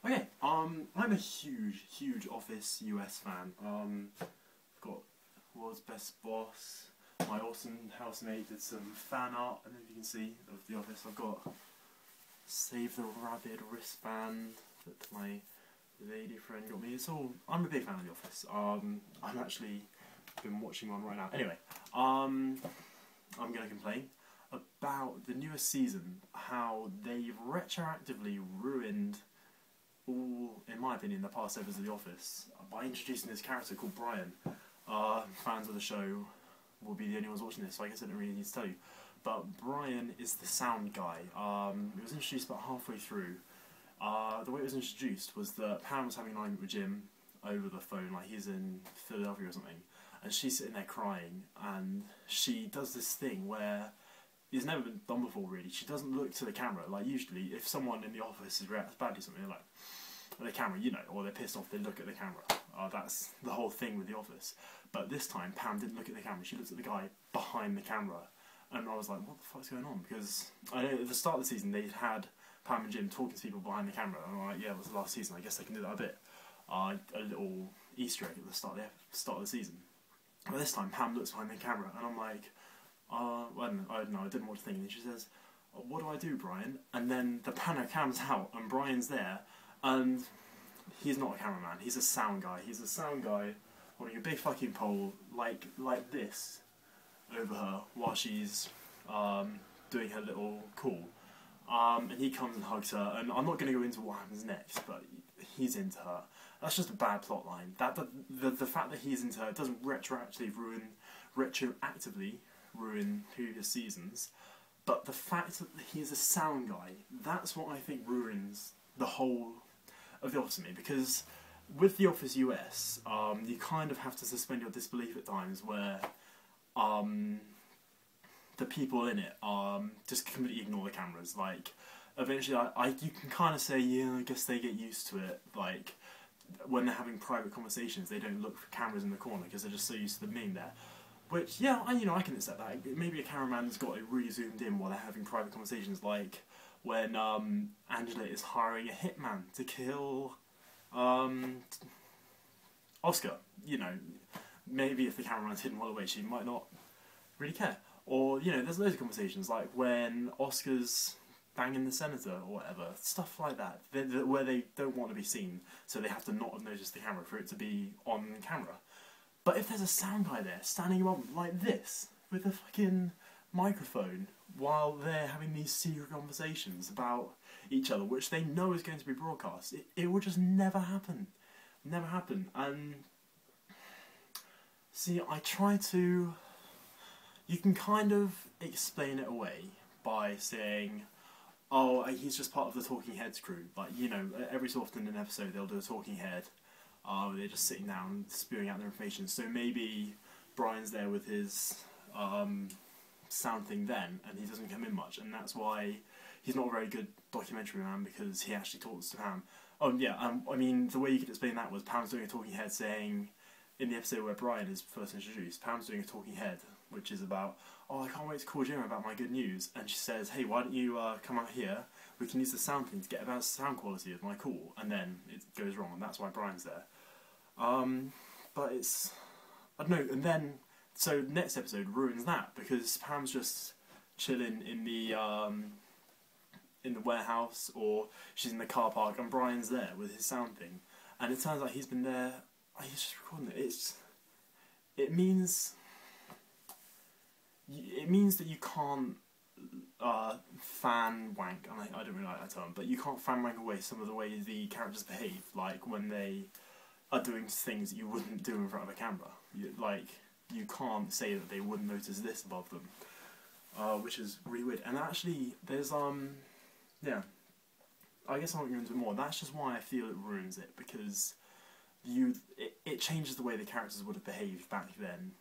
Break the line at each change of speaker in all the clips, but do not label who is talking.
Okay, I'm a huge Office US fan. I've got World's Best Boss. My awesome housemate did some fan art, I don't know if you can see, of The Office. I've got Save the Rabbit wristband that my lady friend got me. It's all. I'm a big fan of The Office. I'm actually been watching one right now. Anyway, I'm gonna complain about the newest season, how they've retroactively ruined all, in my opinion, the past episodes of The Office by introducing this character called Brian. Fans of the show will be the only ones watching this, so I guess I don't really need to tell you. But Brian is the sound guy. It was introduced about halfway through. The way it was introduced was that Pam was having an argument with Jim over the phone, like he's in Philadelphia or something, and she's sitting there crying, and she does this thing where it's never been done before really. She doesn't look to the camera. Like usually if someone in the office is reacts badly to something, they're like, at the camera, you know, or they're pissed off, they look at the camera. That's the whole thing with The Office. But this time, Pam didn't look at the camera, she looked at the guy behind the camera. And I was like, what the fuck's going on? Because I know at the start of the season, they'd had Pam and Jim talking to people behind the camera. And I'm like, yeah, it was the last season, I guess they can do that a bit. A little Easter egg at the start of the season. But this time, Pam looks behind the camera, and I'm like, well, I don't know, I didn't know what to think. And she says, what do I do, Brian? And then the panel comes out, and Brian's there, and he's not a cameraman, he's a sound guy. He's a sound guy holding a big fucking pole, like this, over her, while she's doing her little call. And he comes and hugs her, and I'm not going to go into what happens next, but he's into her. That's just a bad plot line. The fact that he's into her doesn't retroactively ruin previous seasons, but the fact that he's a sound guy, that's what I think ruins the whole of The Office to me, because with The Office US, you kind of have to suspend your disbelief at times where the people in it just completely ignore the cameras. Like, eventually you can kind of say, yeah, I guess they get used to it. Like, when they're having private conversations, they don't look for cameras in the corner because they're just so used to them being there. Which, yeah, I can accept that. Maybe a cameraman's got it really zoomed in while they're having private conversations, like when Angela is hiring a hitman to kill Oscar. You know, maybe if the cameraman's hidden well away, she might not really care. Or, you know, there's loads of conversations, like when Oscar's banging the senator or whatever, stuff like that, where they don't want to be seen, so they have to not notice the camera for it to be on camera. But if there's a sound guy there, standing up like this, with a fucking microphone, while they're having these secret conversations about each other, which they know is going to be broadcast, it will just never happen. Never happen. And see, I try to... You can kind of explain it away by saying, oh, he's just part of the Talking Heads crew. Like, you know, every so often in an episode they'll do a talking head. They're just sitting down, spewing out their information. So maybe Brian's there with his sound thing then, and he doesn't come in much, and that's why he's not a very good documentary man, because he actually talks to Pam. Oh yeah, I mean, the way you could explain that was Pam's doing a talking head saying, in the episode where Brian is first introduced, Pam's doing a talking head, which is about, oh, I can't wait to call Jim about my good news, and she says, hey, why don't you come out here, we can use the sound thing to get about the sound quality of my call, and then it goes wrong, and that's why Brian's there. But it's, I don't know, and then, so next episode ruins that, because Pam's just chilling in the warehouse, or she's in the car park, and Brian's there with his sound thing, and it turns out he's been there, he's just recording it. It means that you can't fan wank, and I don't really like that term, but you can't fan wank away some of the way the characters behave, like when they are doing things that you wouldn't do in front of a camera. You can't say that they wouldn't notice this above them, which is really weird. And actually, there's yeah, I guess I won't go into it more. That's just why I feel it ruins it, because it changes the way the characters would have behaved back then.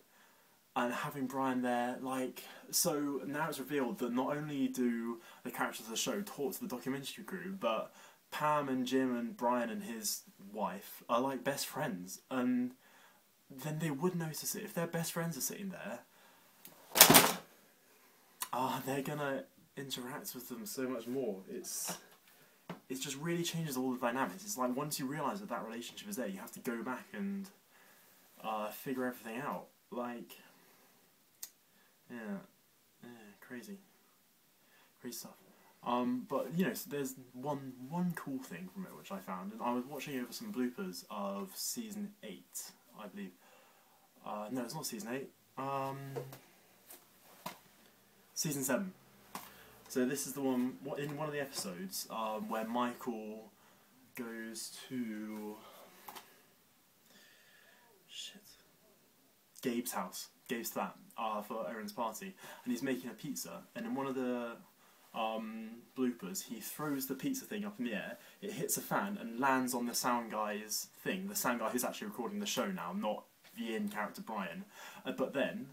And having Brian there, like, so now it's revealed that not only do the characters of the show talk to the documentary crew, but Pam and Jim and Brian and his wife are like best friends, and then they would notice it. If their best friends are sitting there, they're gonna interact with them so much more. it just really changes all the dynamics. It's like once you realise that that relationship is there, you have to go back and figure everything out. Like, yeah, crazy stuff. But you know, so there's one cool thing from it which I found, and I was watching over some bloopers of season 8, I believe. No, it's not season 8. Season 7. So this is the one in one of the episodes where Michael goes to Gabe's house, Gabe's flat, for Erin's party, and he's making a pizza. And in one of the bloopers, he throws the pizza thing up in the air. It hits a fan and lands on the sound guy's thing. The sound guy who's actually recording the show now, not the in-character Brian. But then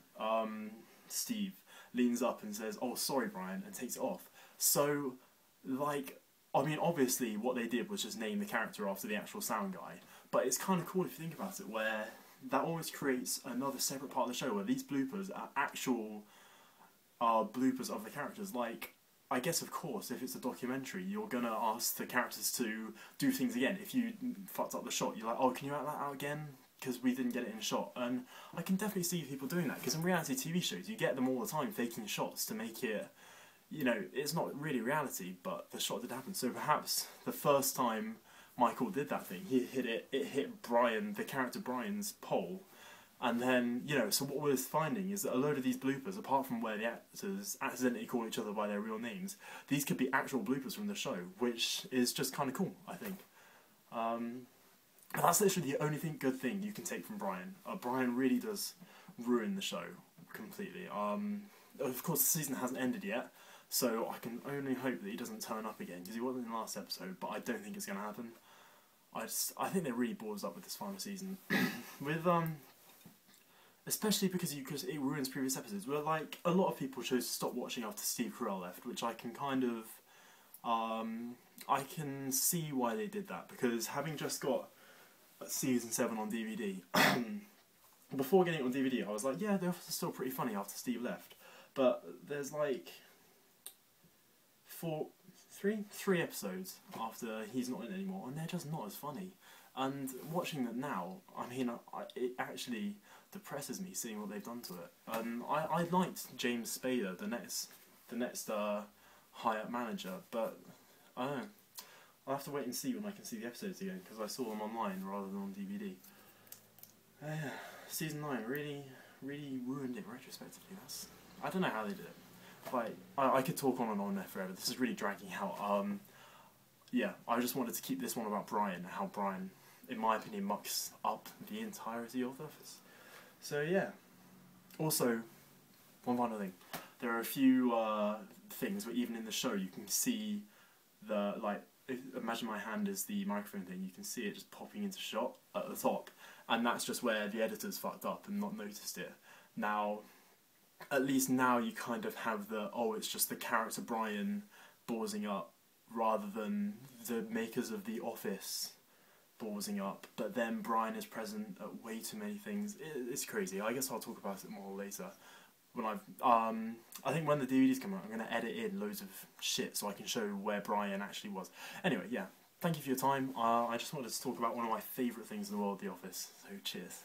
Steve leans up and says, "Oh, sorry, Brian," and takes it off. So, like, I mean, obviously what they did was just name the character after the actual sound guy. But it's kind of cool if you think about it, where that always creates another separate part of the show where these bloopers are actual bloopers of the characters. Like, I guess, of course, if it's a documentary, you're going to ask the characters to do things again. If you fucked up the shot, you're like, "Oh, can you act that out again? Because we didn't get it in shot." And I can definitely see people doing that, because in reality TV shows, you get them all the time faking shots to make it, you know, it's not really reality, but the shot did happen. So perhaps the first time Michael did that thing, it hit Brian, the character Brian's pole, and then, you know, so what we're finding is that a load of these bloopers, apart from where the actors accidentally call each other by their real names, these could be actual bloopers from the show, which is just kind of cool, I think. But that's literally the only good thing you can take from Brian. Brian really does ruin the show completely. Of course, the season hasn't ended yet, so I can only hope that he doesn't turn up again, because he wasn't in the last episode, but I don't think it's going to happen. I think they really ballsed up with this final season. With, especially because it ruins previous episodes, where, like, a lot of people chose to stop watching after Steve Carell left, which I can kind of, I can see why they did that, because having just got season 7 on DVD, before getting it on DVD, I was like, yeah, The Office is still pretty funny after Steve left, but there's like three episodes after he's not in it anymore, and they're just not as funny. And watching that now, I mean, it actually depresses me seeing what they've done to it. I liked James Spader, the next high-up manager, but I don't know. I'll have to wait and see when I can see the episodes again, because I saw them online rather than on DVD. Season 9 really ruined it retrospectively. I don't know how they did it. But I could talk on and on there forever. This is really dragging out. Yeah, I just wanted to keep this one about Brian, how Brian, in my opinion, mucks up the entirety of The Office. So yeah. Also, one final thing. There are a few things where even in the show you can see the, like, imagine my hand is the microphone thing, you can see it just popping into shot at the top, and that's just where the editors fucked up and not noticed it. Now, at least now you kind of have it's just the character Brian ballsing up, rather than the makers of The Office ballsing up, but then Brian is present at way too many things. It's crazy. I guess I'll talk about it more later. When I think when the DVDs come out, I'm going to edit in loads of shit so I can show where Brian actually was. Anyway, yeah, thank you for your time. I just wanted to talk about one of my favourite things in the world, The Office, so cheers.